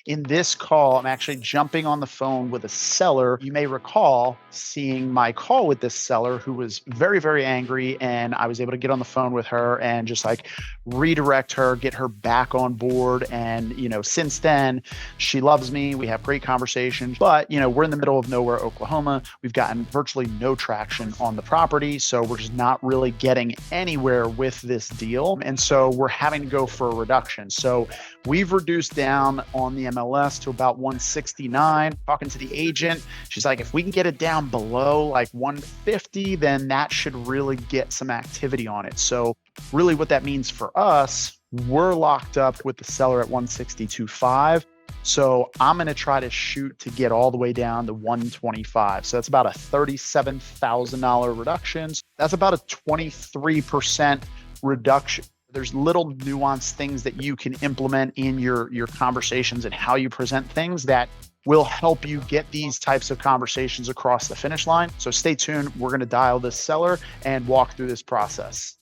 In this call, I'm actually jumping on the phone with a seller. You may recall seeing my call with this seller who was very, very angry. And I was able to get on the phone with her and just like redirect her, get her back on board. And, since then, she loves me. We have great conversations. But, we're in the middle of nowhere, Oklahoma. We've gotten virtually no traction on the property. So we're just not really getting anywhere with this deal. And so we're having to go for a reduction. So we've reduced down on the MLS to about 169. Talking to the agent, she's like, if we can get it down below like 150, then that should really get some activity on it. So really what that means for us, we're locked up with the seller at 162.5. So I'm going to try to shoot to get all the way down to 125. So that's about a $37,000 reduction. That's about a 23% reduction. There's little nuanced things that you can implement in your conversations and how you present things that will help you get these types of conversations across the finish line. So stay tuned. We're going to dial this seller and walk through this process.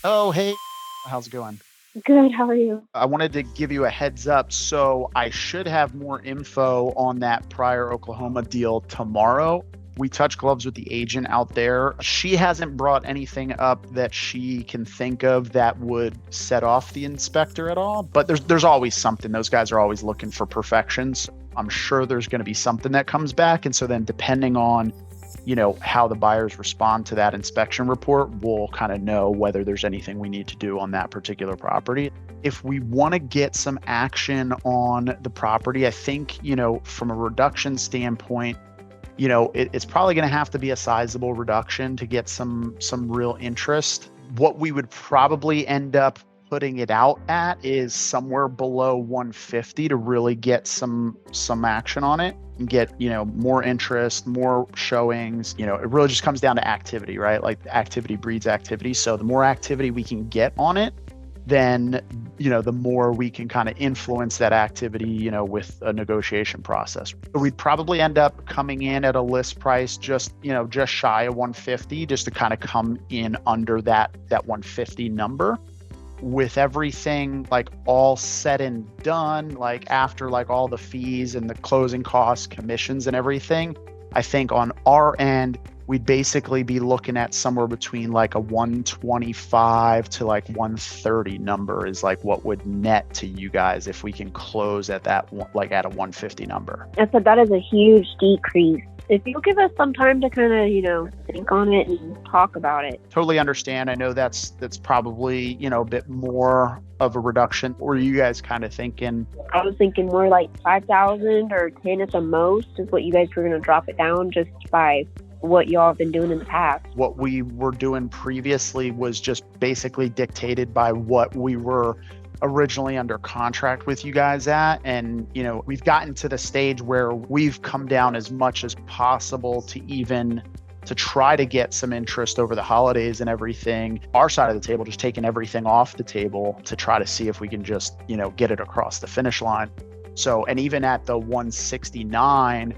Oh, hey, how's it going? Good. How are you? I wanted to give you a heads up. So I should have more info on that prior Oklahoma deal tomorrow. We touch gloves with the agent out there. She hasn't brought anything up that she can think of that would set off the inspector at all. But there's always something. Those guys are always looking for perfections. I'm sure there's going to be something that comes back. And so then depending on, how the buyers respond to that inspection report, we'll kind of know whether there's anything we need to do on that particular property. If we want to get some action on the property, I think, from a reduction standpoint, it's probably going to have to be a sizable reduction to get some real interest. What we would probably end up putting it out at is somewhere below 150 to really get some action on it and get, more interest, more showings. It really just comes down to activity, right? Like activity breeds activity. So the more activity we can get on it, then, the more we can kind of influence that activity, with a negotiation process. We'd probably end up coming in at a list price just shy of 150, just to kind of come in under that 150 number. With everything like all said and done, like after like all the fees and the closing costs, commissions and everything, I think on our end, we'd basically be looking at somewhere between like a 125 to like 130 number is like what would net to you guys if we can close at that, like at a 150 number. I said that is a huge decrease. If you give us some time to kind of, think on it and talk about it. Totally understand. I know that's probably, a bit more of a reduction. Or are you guys kind of thinking? I was thinking more like 5,000 or 10 at the most is what you guys were going to drop it down just by what y'all have been doing in the past. What we were doing previously was just basically dictated by what we were originally under contract with you guys at. And, we've gotten to the stage where we've come down as much as possible to try to get some interest over the holidays and everything. Our side of the table, just taking everything off the table to try to see if we can just, get it across the finish line. So, and even at the 169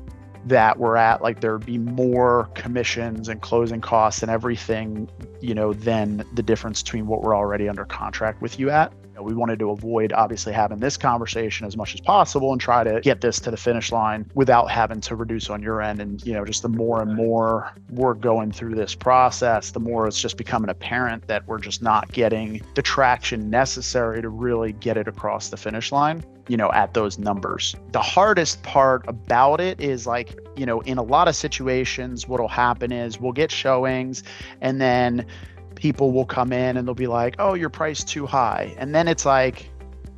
that we're at, like there'd be more commissions and closing costs and everything, than the difference between what we're already under contract with you at. We wanted to avoid obviously having this conversation as much as possible and try to get this to the finish line without having to reduce on your end. And, just the more and more we're going through this process, the more it's just becoming apparent that we're just not getting the traction necessary to really get it across the finish line, at those numbers. The hardest part about it is like, in a lot of situations, what'll happen is we'll get showings and then people will come in and they'll be like, oh, your price too high. And then it's like,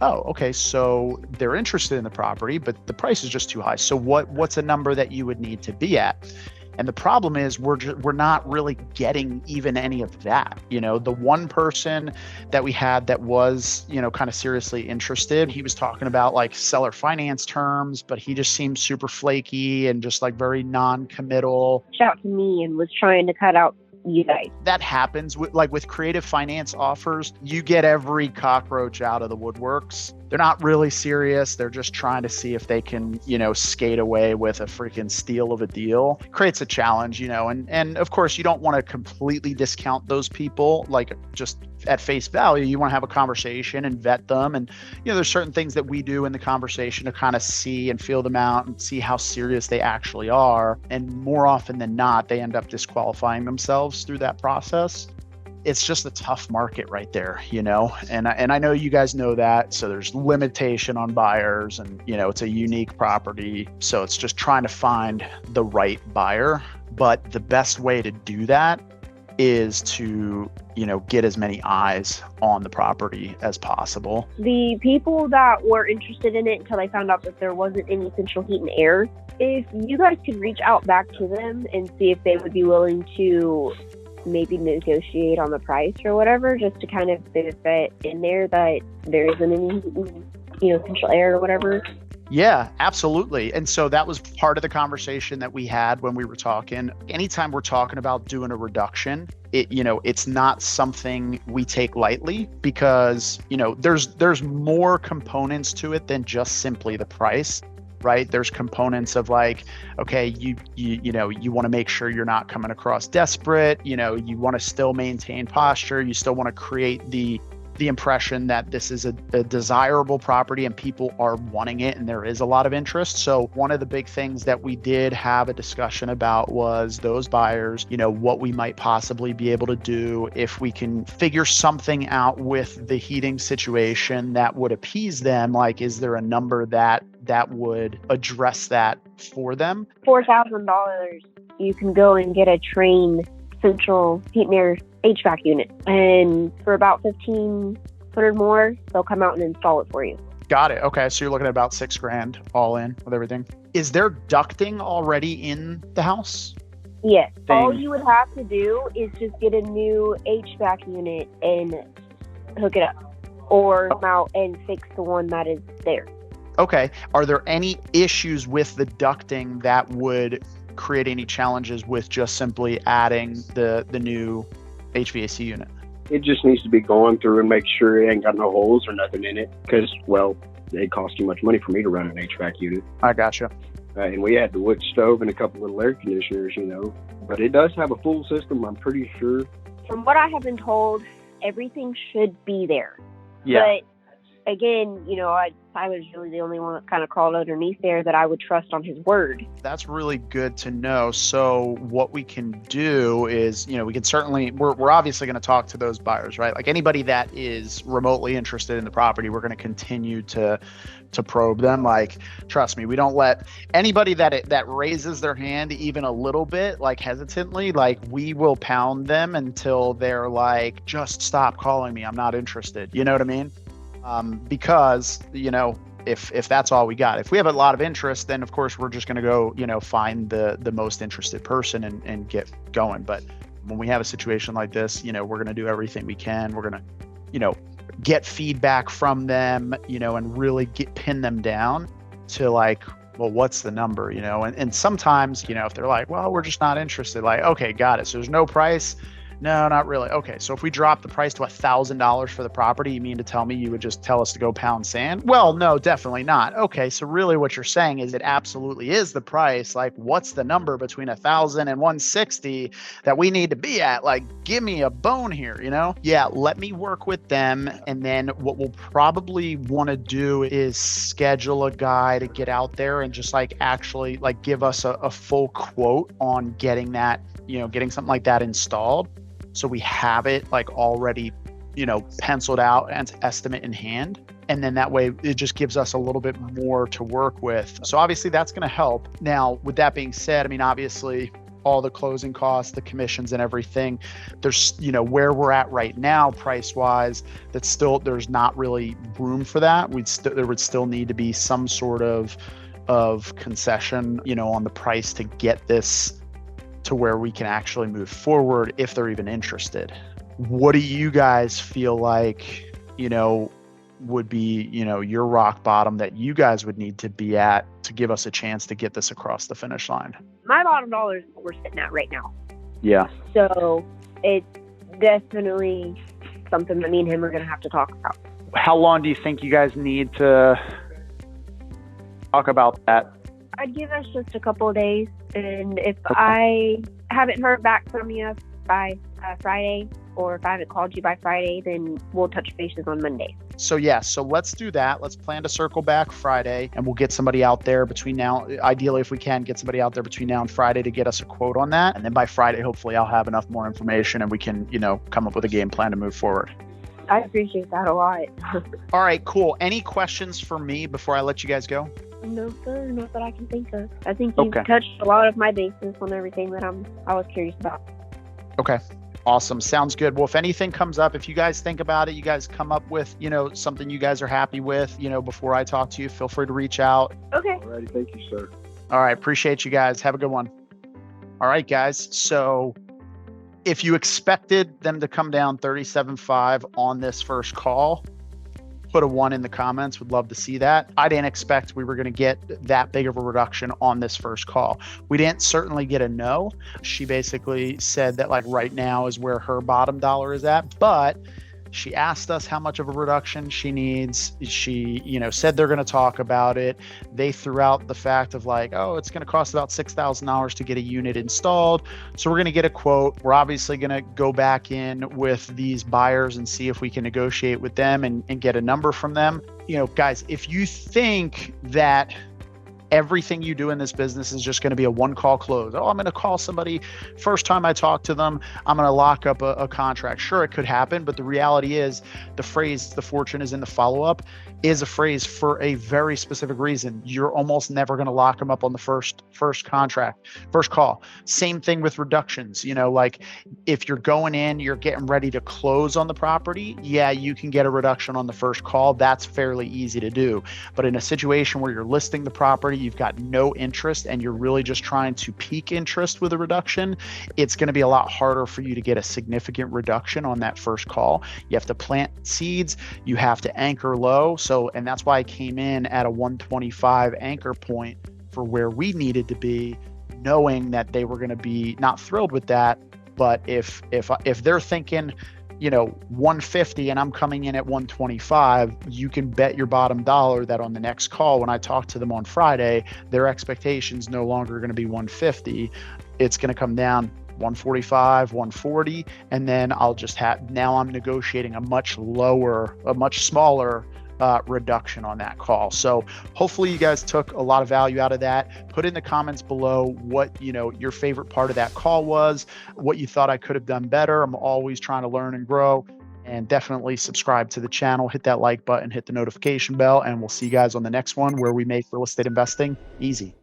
oh, okay, so they're interested in the property, but the price is just too high. So what's a number that you would need to be at? And the problem is we're not really getting even any of that. The one person that we had that was, kind of seriously interested, he was talking about like seller finance terms, but he just seemed super flaky and just like very non-committal. Shout to me and was trying to cut out you guys. That happens with creative finance offers. You get every cockroach out of the woodworks they're not really serious. They're just trying to see if they can, skate away with a freaking steal of a deal. It creates a challenge, and of course you don't want to completely discount those people, like just at face value. You want to have a conversation and vet them. And, there's certain things that we do in the conversation to kind of see and feel them out and see how serious they actually are. And more often than not, they end up disqualifying themselves through that process. It's just a tough market right there, and I know you guys know that. So there's limitation on buyers, and, it's a unique property. So it's just trying to find the right buyer. But the best way to do that is to, get as many eyes on the property as possible. The people that were interested in it until they found out that there wasn't any central heat and air, if you guys could reach out back to them and see if they would be willing to maybe negotiate on the price or whatever, just to kind of fit in there that there isn't any, central air or whatever. Yeah, absolutely. And so that was part of the conversation that we had when we were talking. Anytime we're talking about doing a reduction, it's not something we take lightly, because, there's more components to it than just simply the price. Right? There's components of like, okay, you want to make sure you're not coming across desperate. You want to still maintain posture. You still want to create the impression that this is a desirable property and people are wanting it and there is a lot of interest. So one of the big things that we did have a discussion about was those buyers, what we might possibly be able to do if we can figure something out with the heating situation that would appease them. Like, is there a number that would address that for them? $4,000. You can go and get a Train central heat and air HVAC unit, and for about $1,500 more, they'll come out and install it for you. Got it. Okay, so you're looking at about $6,000 all in with everything. Is there ducting already in the house? Yes. All you would have to do is just get a new HVAC unit and hook it up, or come out and fix the one that is there. Okay. Are there any issues with the ducting that would create any challenges with just simply adding the new HVAC unit? It just needs to be going through and make sure it ain't got no holes or nothing in it, because, it costs too much money for me to run an HVAC unit. I gotcha. And we had the wood stove and a couple little air conditioners, but it does have a full system, I'm pretty sure. From what I have been told, everything should be there. Yeah. But again, I was really the only one that kind of crawled underneath there that I would trust on his word. That's really good to know. So what we can do is, we can certainly, we're obviously going to talk to those buyers, right? Like anybody that is remotely interested in the property, we're going to continue to probe them. Like, trust me, we don't let anybody that raises their hand even a little bit, like hesitantly, like we will pound them until they're like, just stop calling me. I'm not interested. You know what I mean? Because, if that's all we got, if we have a lot of interest, then of course we're just going to go, find the most interested person and get going. But when we have a situation like this, we're going to do everything we can. We're going to, get feedback from them, and really pin them down to like, well, what's the number, and sometimes, if they're like, well, we're just not interested, like, okay, got it. So there's no price. No, not really. Okay, so if we drop the price to $1,000 for the property, you mean to tell me you would just tell us to go pound sand? Well, no, definitely not. Okay, so really what you're saying is it absolutely is the price. Like, what's the number between 1,000 and 160 that we need to be at? Like, give me a bone here, Yeah, let me work with them. And then what we'll probably want to do is schedule a guy to get out there and just like actually like give us a full quote on getting that, getting something like that installed. So we have it like already, penciled out and estimate in hand. And then that way it just gives us a little bit more to work with. So obviously that's going to help. Now, with that being said, obviously all the closing costs, the commissions and everything, there's, where we're at right now, price wise, there's not really room for that. There would still need to be some sort of concession, on the price to get this to where we can actually move forward if they're even interested. What do you guys feel like, would be, your rock bottom that you guys would need to be at to give us a chance to get this across the finish line? My bottom dollar is what we're sitting at right now. Yeah. So it's definitely something that me and him are going to have to talk about. How long do you think you guys need to talk about that? I'd give us just a couple of days, and if I haven't heard back from you by Friday, or if I haven't called you by Friday, then we'll touch bases on Monday. So let's do that. Let's plan to circle back Friday, and we'll get somebody out there between now. Ideally, if we can get somebody out there between now and Friday to get us a quote on that. And then by Friday, hopefully I'll have enough more information and we can, come up with a game plan to move forward. I appreciate that a lot. All right, cool. Any questions for me before I let you guys go? No, sir, not that I can think of. I think you've touched a lot of my bases on everything that I was curious about. Okay. Awesome. Sounds good. Well, if anything comes up, if you guys think about it, you guys come up with, something you guys are happy with, before I talk to you, feel free to reach out. Okay. All righty. Thank you, sir. All right. Appreciate you guys. Have a good one. All right, guys. So if you expected them to come down 37.5 on this first call, put a 1 in the comments. Would love to see that. I didn't expect we were going to get that big of a reduction on this first call. We didn't certainly get a no. She basically said that right now is where her bottom dollar is at, but she asked us how much of a reduction she needs. She, said they're going to talk about it. They threw out the fact of it's going to cost about $6,000 to get a unit installed. So we're going to get a quote. We're obviously going to go back in with these buyers and see if we can negotiate with them and get a number from them. Guys, if you think that everything you do in this business is just going to be a one-call close. Oh, I'm going to call somebody. First time I talk to them, I'm going to lock up a contract. Sure, it could happen, but the reality is the phrase, the fortune is in the follow-up, is a phrase for a very specific reason. You're almost never going to lock them up on the first call. Same thing with reductions. If you're going in, you're getting ready to close on the property, yeah, you can get a reduction on the first call. That's fairly easy to do. But in a situation where you're listing the property, you've got no interest, and you're really just trying to peak interest with a reduction, it's going to be a lot harder for you to get a significant reduction on that first call. You have to plant seeds, you have to anchor low. And that's why I came in at a 125 anchor point for where we needed to be, knowing that they were going to be not thrilled with that. But if they're thinking, 150 and I'm coming in at 125, you can bet your bottom dollar that on the next call, when I talk to them on Friday, their expectations no longer going to be 150. It's going to come down 145, 140. And then now I'm negotiating a much smaller reduction on that call. So hopefully you guys took a lot of value out of that. Put in the comments below what your favorite part of that call was, what you thought I could have done better. I'm always trying to learn and grow. And definitely subscribe to the channel, hit that like button, hit the notification bell, and we'll see you guys on the next one where we make real estate investing easy.